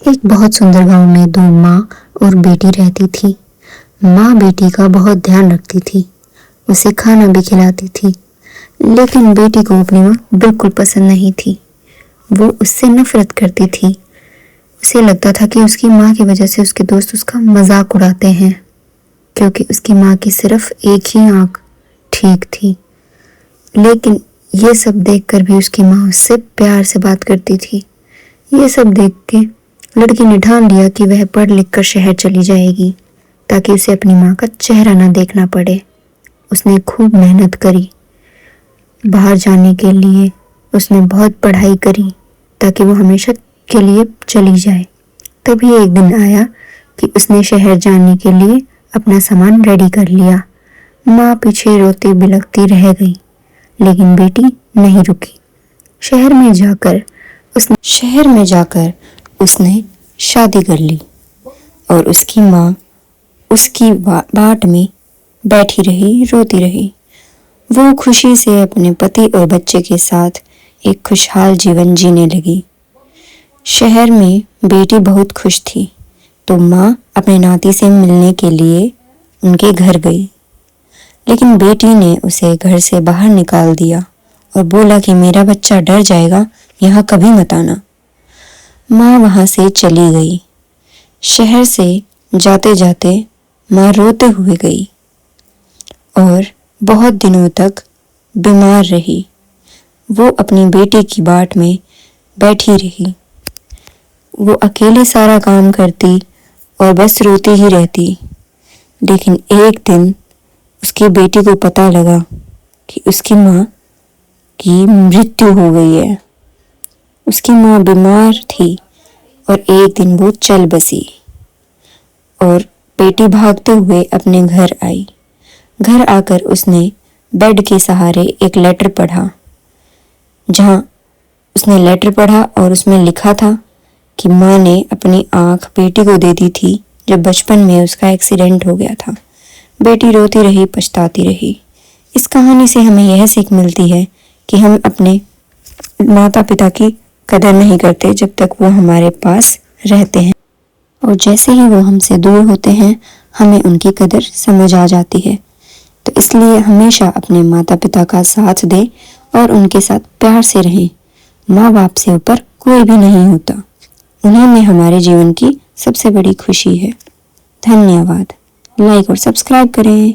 एक बहुत सुंदर गांव में दो माँ और बेटी रहती थी। माँ बेटी का बहुत ध्यान रखती थी, उसे खाना भी खिलाती थी, लेकिन बेटी को अपनी माँ बिल्कुल पसंद नहीं थी। वो उससे नफरत करती थी। उसे लगता था कि उसकी माँ की वजह से उसके दोस्त उसका मजाक उड़ाते हैं, क्योंकि उसकी माँ की सिर्फ एक ही आंख ठीक थी। लेकिन ये सब देखकर भी उसकी माँ उससे प्यार से बात करती थी। ये सब देख के लड़की ने ठान लिया कि वह पढ़ लिख कर शहर चली जाएगी, ताकि उसे अपनी माँ का चेहरा न देखना पड़े। उसने खूब मेहनत करी बाहर जाने के लिए। उसने बहुत पढ़ाई करी ताकि वो हमेशा के लिए चली जाए। तभी एक दिन आया कि उसने शहर जाने के लिए अपना सामान रेडी कर लिया। माँ पीछे रोती बिलखती रह गई, लेकिन बेटी नहीं रुकी। शहर में जाकर उसने शादी कर ली और उसकी माँ उसकी बाट में बैठी रही, रोती रही। वो खुशी से अपने पति और बच्चे के साथ एक खुशहाल जीवन जीने लगी। शहर में बेटी बहुत खुश थी, तो माँ अपने नाती से मिलने के लिए उनके घर गई। लेकिन बेटी ने उसे घर से बाहर निकाल दिया और बोला कि मेरा बच्चा डर जाएगा, यहाँ कभी मत आना। माँ वहाँ से चली गई। शहर से जाते जाते माँ रोते हुए गई और बहुत दिनों तक बीमार रही। वो अपनी बेटी की बाट में बैठी रही। वो अकेले सारा काम करती और बस रोती ही रहती। लेकिन एक दिन उसकी बेटी को पता लगा कि उसकी माँ की मृत्यु हो गई है। उसकी माँ बीमार थी और एक दिन वो चल बसी और बेटी भागते हुए अपने घर आई। घर आकर उसने बेड के सहारे एक लेटर पढ़ा, जहाँ उसने लेटर पढ़ा और उसमें लिखा था कि माँ ने अपनी आंख बेटी को दे दी थी जब बचपन में उसका एक्सीडेंट हो गया था। बेटी रोती रही, पछताती रही। इस कहानी से हमें यह सीख मिलती है कि हम अपने माता पिता की कदर नहीं करते जब तक वो हमारे पास रहते हैं, और जैसे ही वो हमसे दूर होते हैं हमें उनकी कदर समझ आ जाती है। तो इसलिए हमेशा अपने माता पिता का साथ दें और उनके साथ प्यार से रहें। माँ बाप से ऊपर कोई भी नहीं होता। उन्हीं में हमारे जीवन की सबसे बड़ी खुशी है। धन्यवाद। लाइक और सब्सक्राइब करें।